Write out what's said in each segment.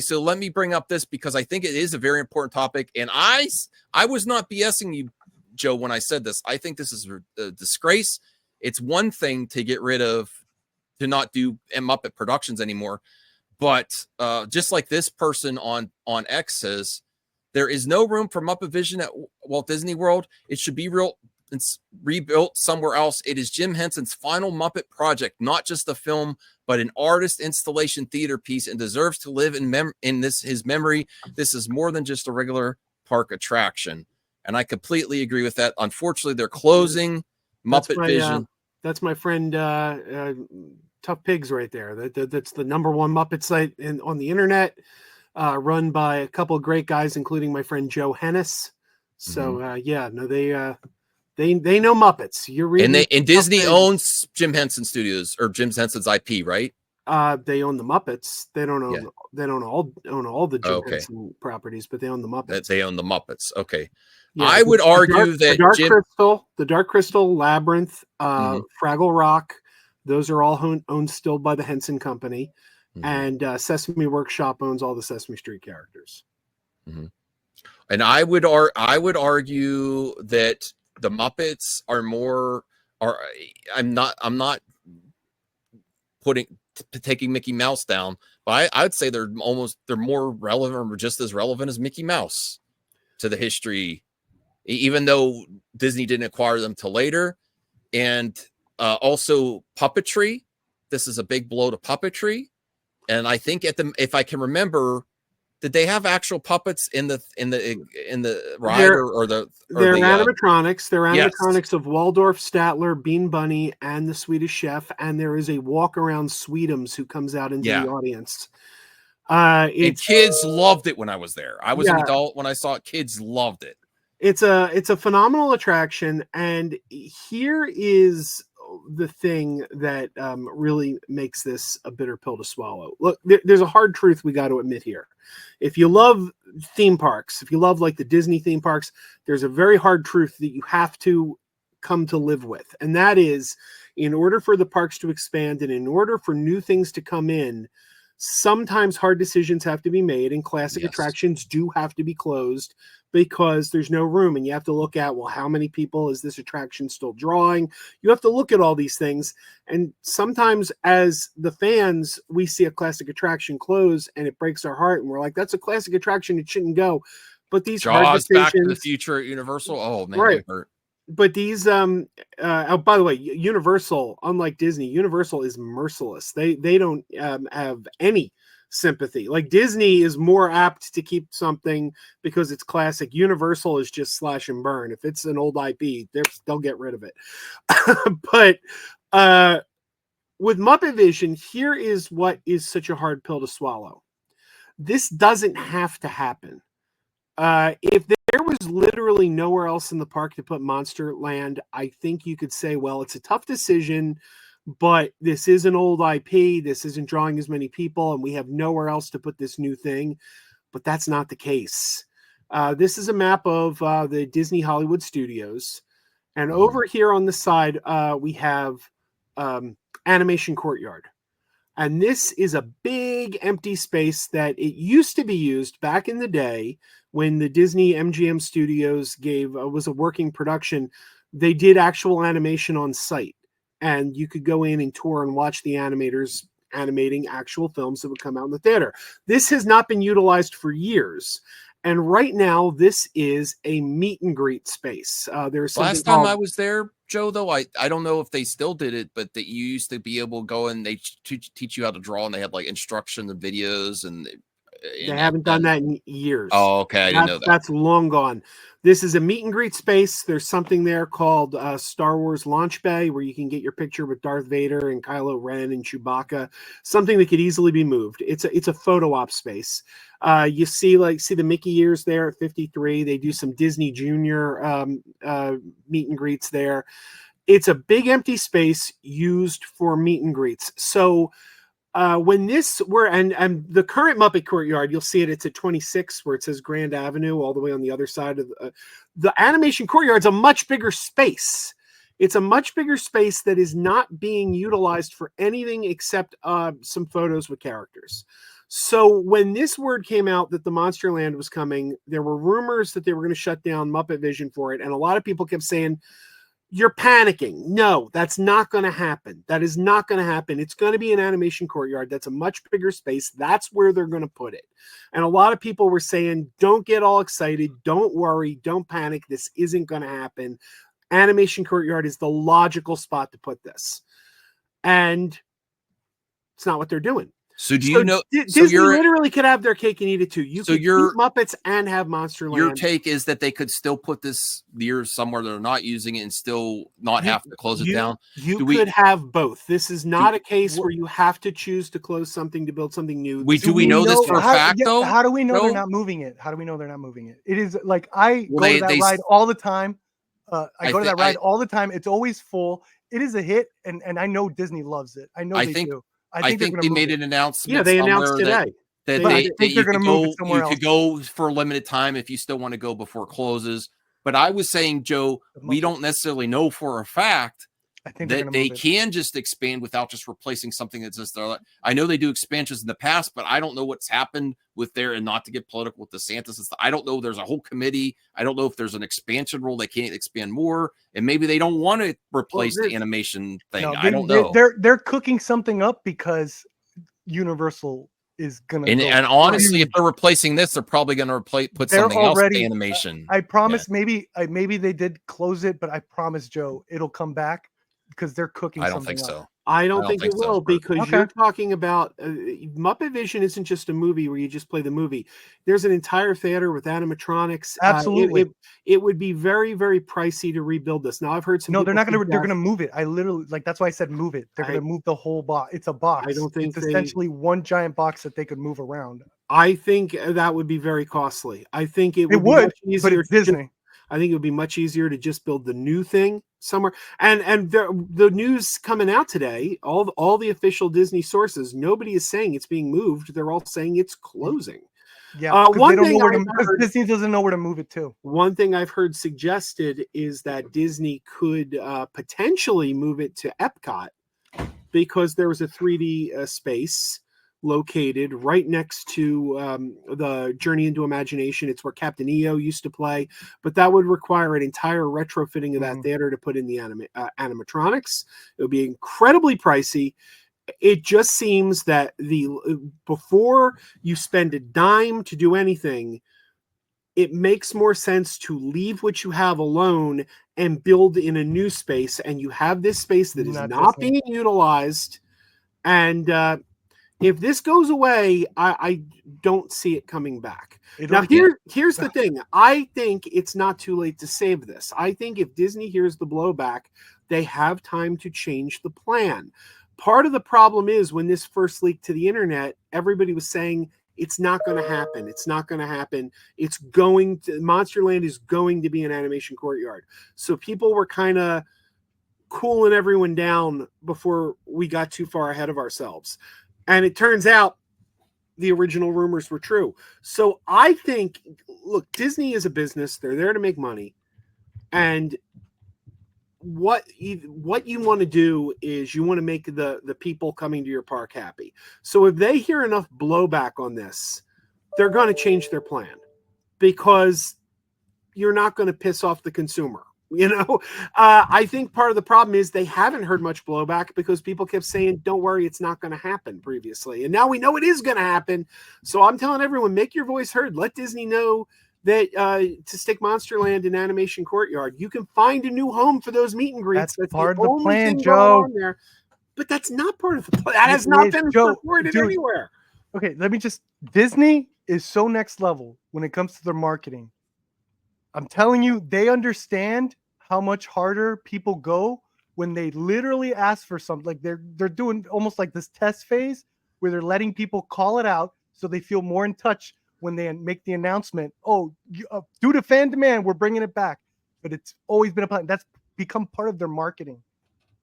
So let me bring up this because I think it is a very important topic. And I was not BSing you, Joe, when I said this. I think this is a disgrace. It's one thing to get rid of, to not do Muppet Productions anymore. But just like this person on X says, there is no room for MuppetVision at Walt Disney World. It should be rebuilt somewhere else. It is Jim Henson's final Muppet project, not just a film, but an artist installation theater piece, and deserves to live in his memory. This is more than just a regular park attraction. And I completely agree with that. Unfortunately, they're closing MuppetVision. That's my friend Tough Pigs right there. That's the #1 Muppet site on the internet, run by a couple of great guys, including my friend Joe Hennis. So they know Muppets. You're reading, and Disney owns Jim Henson Studios, or Jim Henson's IP, right? They own the Muppets. They don't own. Yeah. They don't own all the Jim Henson properties, but they own the Muppets. They own the Muppets. Okay. Yeah, I would argue that the Dark Crystal, Labyrinth, Fraggle Rock, those are all owned still by the Henson Company, and Sesame Workshop owns all the Sesame Street characters. And I would argue that the Muppets I'm not taking Mickey Mouse down, but I would say they're more relevant, or just as relevant as Mickey Mouse to the history, even though Disney didn't acquire them till later. And also puppetry. This is a big blow to puppetry. And I think if I can remember, did they have actual puppets in the ride, they're animatronics? They're animatronics of Waldorf, Statler, Bean Bunny, and the Swedish Chef. And there is a walk around Sweetums who comes out into the audience. And kids loved it when I was there. I was an adult when I saw it. Kids loved it. It's a phenomenal attraction, and here is the thing that really makes this a bitter pill to swallow. Look, there's a hard truth we got to admit here. If you love theme parks, if you love like the Disney theme parks, there's a very hard truth that you have to come to live with, and that is, in order for the parks to expand and in order for new things to come in, sometimes hard decisions have to be made, and classic attractions do have to be closed because there's no room. And you have to look at, well, how many people is this attraction still drawing? You have to look at all these things. And sometimes as the fans, we see a classic attraction close and it breaks our heart. And we're like, that's a classic attraction. It shouldn't go. But these Jaws, Back to the Future at Universal. Oh, man, right. But these, by the way, Universal, unlike Disney, Universal is merciless. They don't have any sympathy. Like Disney is more apt to keep something because it's classic. Universal is just slash and burn. If it's an old IP, they'll get rid of it. But with MuppetVision, here is what is such a hard pill to swallow. This doesn't have to happen. If there was literally nowhere else in the park to put Monsterland, I think you could say, well, it's a tough decision, but this is an old IP. This isn't drawing as many people, and we have nowhere else to put this new thing. But that's not the case. This is a map of the Disney Hollywood Studios. And over here on the side, we have Animation Courtyard. And this is a big empty space that it used to be used back in the day when the Disney MGM Studios was a working production. They did actual animation on site, and you could go in and tour and watch the animators animating actual films that would come out in the theater. This has not been utilized for years. And right now, this is a meet and greet space. There's last time I was there, Joe, though, I don't know if they still did it, but that you used to be able to go and they teach you how to draw, and they had like instruction and videos, and they haven't done that in years. Oh, okay. I didn't know that. That's long gone. This is a meet and greet space. There's something there called Star Wars Launch Bay, where you can get your picture with Darth Vader and Kylo Ren and Chewbacca. Something that could easily be moved. It's a photo op space. You see the Mickey ears there at 53. They do some Disney Junior meet and greets there. It's a big empty space used for meet and greets. So when and the current Muppet Courtyard, you'll see it's at 26, where it says Grand Avenue, all the way on the other side of the Animation Courtyard's a much bigger space. It's a much bigger space that is not being utilized for anything except some photos with characters. So when this word came out that the Monsterland was coming, there were rumors that they were going to shut down MuppetVision for it. And a lot of people kept saying, you're panicking. No, that's not going to happen. That is not going to happen. It's going to be an animation courtyard. That's a much bigger space. That's where they're going to put it. And a lot of people were saying, don't get all excited. Don't worry. Don't panic. This isn't going to happen. Animation courtyard is the logical spot to put this. And it's not what they're doing. So do you know? Disney literally could have their cake and eat it too. You could keep Muppets and have Monsterland. Your take is that they could still put this near somewhere they're not using it and still not have to close it down. You could have both. This is not a case where you have to choose to close something to build something new. Do we know this for a fact, though? How do we know they're not moving it? How do we know they're not moving it? It is like I go to that ride all the time. I go to that ride all the time. It's always full. It is a hit, and I know Disney loves it. I know they do. I think they made an announcement. Yeah, they announced today that they're going to move it somewhere else. You could go for a limited time if you still want to go before it closes. But I was saying, Joe, we don't necessarily know for a fact that they can just expand without just replacing something that's just there. I know they do expansions in the past, but I don't know what's happened with there. And not to get political with DeSantis, I don't know. There's a whole committee. I don't know if there's an expansion rule. They can't expand more, and maybe they don't want to replace the animation thing. I don't know. They're cooking something up because Universal is gonna. And honestly, if they're replacing this, they're probably going to put something else in animation. I promise. Yeah. Maybe they did close it, but I promise, Joe, it'll come back. Because they're cooking. I don't think so. I don't think it will because you're talking about MuppetVision isn't just a movie where you just play the movie. There's an entire theater with animatronics. Absolutely, it would be very, very pricey to rebuild this. Now I've heard some. No, they're not going to. They're going to move it. I literally that's why I said move it. They're going to move the whole box. It's a box. I don't think it's essentially one giant box that they could move around. I think that would be very costly. I think it would. But it's Disney. I think it would be much easier to just build the new thing somewhere. And the news coming out today, all the official Disney sources, nobody is saying it's being moved. They're all saying it's closing. Yeah, Disney doesn't know where to move it to. One thing I've heard suggested is that Disney could potentially move it to Epcot because there was a 3D space located right next to the Journey into Imagination. It's where Captain EO used to play, but that would require an entire retrofitting of that theater to put in the animatronics. It would be incredibly pricey. It just seems that before you spend a dime to do anything, it makes more sense to leave what you have alone and build in a new space. And you have this space that is not being utilized. And if this goes away, I don't see it coming back. Now, here's the thing. I think it's not too late to save this. I think if Disney hears the blowback, they have time to change the plan. Part of the problem is when this first leaked to the internet, everybody was saying it's not going to happen. It's not going to happen. Monsterland is going to be an animation courtyard. So people were kind of cooling everyone down before we got too far ahead of ourselves. And it turns out the original rumors were true. So I think, look, Disney is a business. They're there to make money. And what you want to do is you want to make the people coming to your park happy. So if they hear enough blowback on this, they're going to change their plan because you're not going to piss off the consumer. I think part of the problem is they haven't heard much blowback because people kept saying, don't worry, it's not going to happen previously. And now we know it is going to happen. So I'm telling everyone, make your voice heard. Let Disney know that to stick Monsterland in Animation Courtyard, you can find a new home for those meet and greets. That's part of the plan, Joe. But that's not part of the plan. That has not been reported anywhere. Okay, Disney is so next level when it comes to their marketing. I'm telling you, they understand how much harder people go when they literally ask for something. Like they're doing almost like this test phase where they're letting people call it out so they feel more in touch when they make the announcement. Oh, due to fan demand, we're bringing it back. But it's always been a plan. That's become part of their marketing.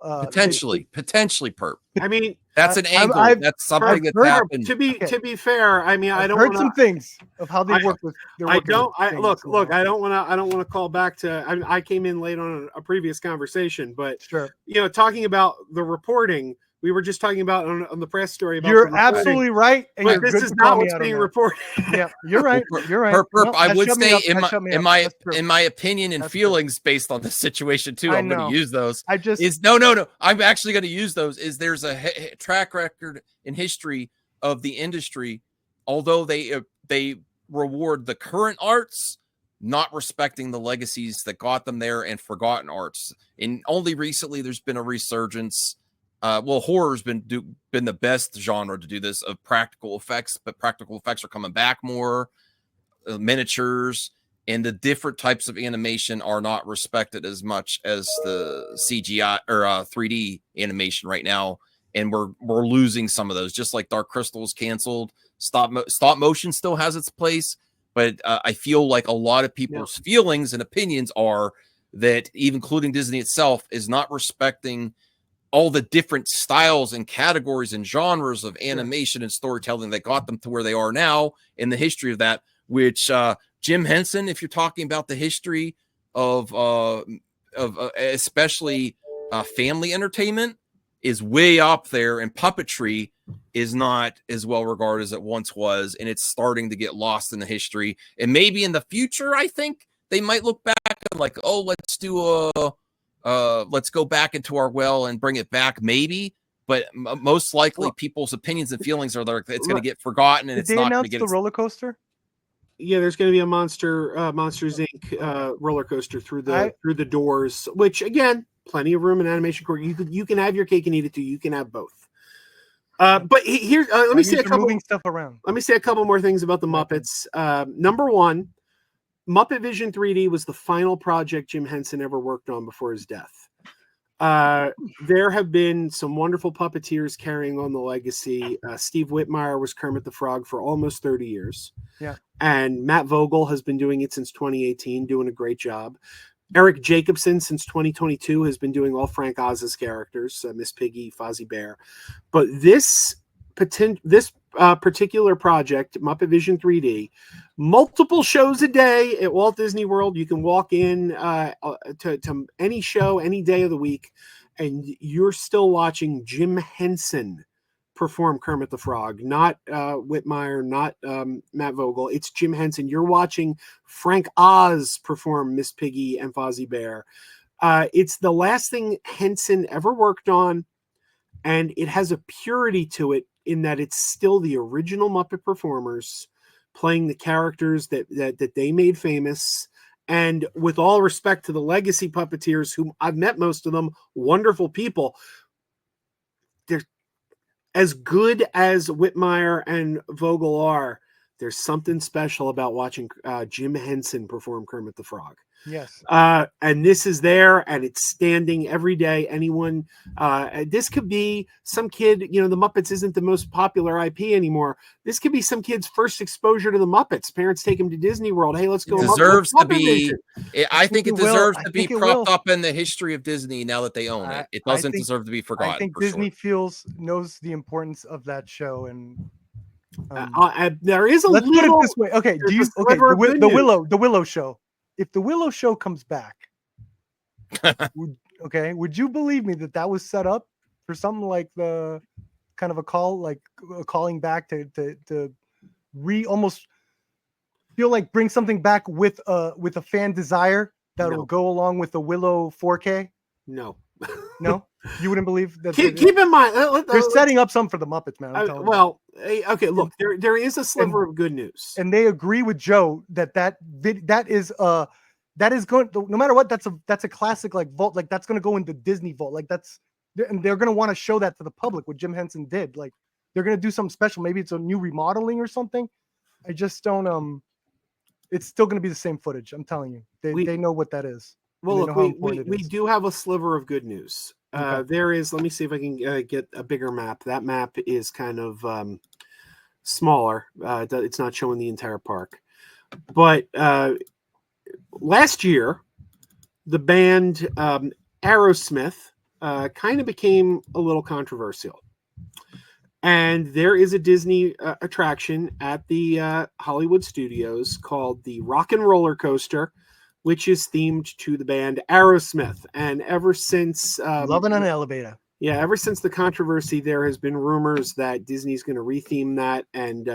Potentially, perp. I mean, that's an angle. That's something that's happened. To be fair, I mean, I don't heard some things of how they work with. Look. I don't want to call back to. I came in late on a previous conversation, but sure. Talking about the reporting, we were just talking about on the press story. About You're absolutely right, and but you're this good is to call not me what's out on being that. reported. Yeah, you're right. You're right. Perp, No, I that would shut me say up, that shut me up. That's true. in my opinion and That's true. feelings based on this situation too, I I'm going know. to use those. I just Is no. I'm actually going to use those. Is there's a track record in history of the industry, although they reward the current arts, not respecting the legacies that got them there and forgotten arts. And only recently there's been a resurgence. Horror's been the best genre to do this of practical effects, but practical effects are coming back more. Miniatures and the different types of animation are not respected as much as the CGI or 3D animation right now, and we're losing some of those. Just like Dark Crystal is canceled, stop motion still has its place, but I feel like a lot of people's feelings and opinions are that, even including Disney itself, is not respecting all the different styles and categories and genres of animation and storytelling that got them to where they are now in the history of that, which Jim Henson, if you're talking about the history of especially family entertainment, is way up there, and puppetry is not as well regarded as it once was, and it's starting to get lost in the history. And maybe in the future, I think they might look back and like, oh, let's do let's go back into our well and bring it back, maybe. But most likely, people's opinions and feelings are that it's going to get forgotten, and did it's they not going announce to get the roller coaster? Yeah, there's going to be a Monsters Inc. Roller coaster through the doors. Which again, plenty of room in Animation Court. You can have your cake and eat it too. You can have both. But here, let me say a couple moving stuff around. Let me say a couple more things about the Muppets. Number one, MuppetVision 3D was the final project Jim Henson ever worked on before his death. There have been some wonderful puppeteers carrying on the legacy. Steve Whitmire was Kermit the Frog for almost 30 years. Yeah. And Matt Vogel has been doing it since 2018, doing a great job. Eric Jacobson, since 2022, has been doing all Frank Oz's characters, Miss Piggy, Fozzie Bear. But this particular project, MuppetVision 3D, multiple shows a day at Walt Disney World. You can walk in to any show any day of the week, and you're still watching Jim Henson perform Kermit the Frog, not Whitmire, not Matt Vogel. It's Jim Henson. You're watching Frank Oz perform Miss Piggy and Fozzie Bear. It's the last thing Henson ever worked on, and it has a purity to it in that it's still the original Muppet performers playing the characters that they made famous. And with all respect to the legacy puppeteers, whom I've met most of them, wonderful people, they're as good as Whitmire and Vogel are. There's something special about watching Jim Henson perform Kermit the Frog. Yes. And this is there, and it's standing every day. Anyone, this could be some kid, the Muppets isn't the most popular IP anymore. This could be some kid's first exposure to the Muppets. Parents take him to Disney World. Hey, let's go. Deserves to be. I think it deserves to be propped will. up in the history of Disney now that they own it. It doesn't deserve to be forgotten. I think Disney knows the importance of that show, and there is a let's little. put it this way. Okay, the Willow show. If the Willow show comes back, would you believe me that was set up for something like the kind of a calling back to almost feel like bring something back with a fan desire that will go along with the Willow 4K? No, you wouldn't believe that. Keep in mind, they're setting up something for the Muppets, man. Okay, look, there is a sliver of good news, and they agree with Joe that is going, no matter what, that's a classic vault, that's going to go into Disney vault, and they're going to want to show that to the public what Jim Henson did. They're going to do something special. Maybe it's a new remodeling or something. I just don't. It's still going to be the same footage. I'm telling you, they know what that is. Well, look, we do have a sliver of good news. There is. Let me see if I can get a bigger map. That map is kind of smaller. It's not showing the entire park. But last year, the band Aerosmith kind of became a little controversial. And there is a Disney attraction at the Hollywood Studios called the Rock and Roller Coaster, which is themed to the band Aerosmith. And ever since Loving an Elevator. Yeah, ever since the controversy, there has been rumors that Disney's going to retheme that and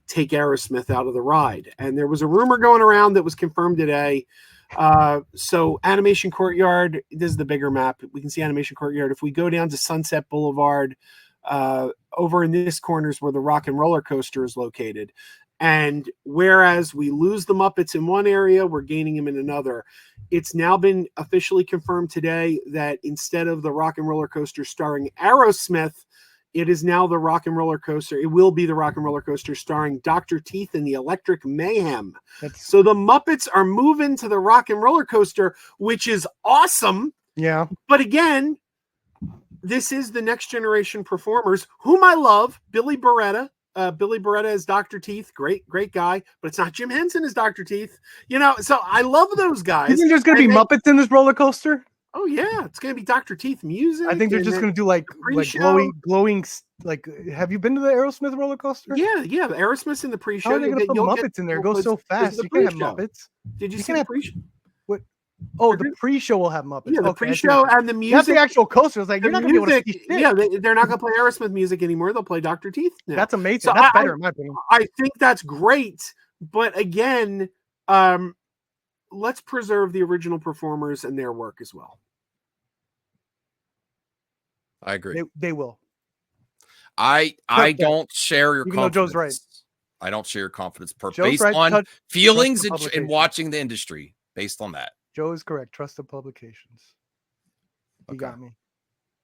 take Aerosmith out of the ride. And there was a rumor going around that was confirmed today. So Animation Courtyard, this is the bigger map. We can see Animation Courtyard. If we go down to Sunset Boulevard, over in this corner is where the Rock and Roller Coaster is located. And whereas we lose the Muppets in one area, we're gaining them in another. It's now been officially confirmed today that instead of the Rock and Roller Coaster starring Aerosmith, it is now the Rock and Roller Coaster. It will be the Rock and Roller Coaster starring Dr. Teeth and the Electric Mayhem. So the Muppets are moving to the Rock and Roller Coaster, which is awesome. Yeah. But again, this is the next generation performers, whom I love. Billy Beretta. Billy Beretta is Dr. Teeth. Great guy. But it's not Jim Henson as Dr. Teeth. You know, so I love those guys. You think there's going to be Muppets in this roller coaster? Oh, yeah. It's going to be Dr. Teeth music. I think they're just going to do like glowing. Like, have you been to the Aerosmith roller coaster? Yeah. The Aerosmith's in the pre-show. How are they going to put Muppets in there? It goes so fast. You can't have Muppets. Did you see the pre-show? What? Oh, the pre-show will have Muppets. Yeah, the pre-show and the music. That's the actual coaster. It's like you're not going to be able to see shit. Yeah, they're not going to play Aerosmith music anymore. They'll play Dr. Teeth now. That's amazing. So that's better in my opinion. I think that's great. But again, let's preserve the original performers and their work as well. I agree. They will. I don't share your confidence. Joe's right. I don't share your confidence Joe's based right. on feelings and watching the industry based on that. Joe is correct. Trust the publications. You got me.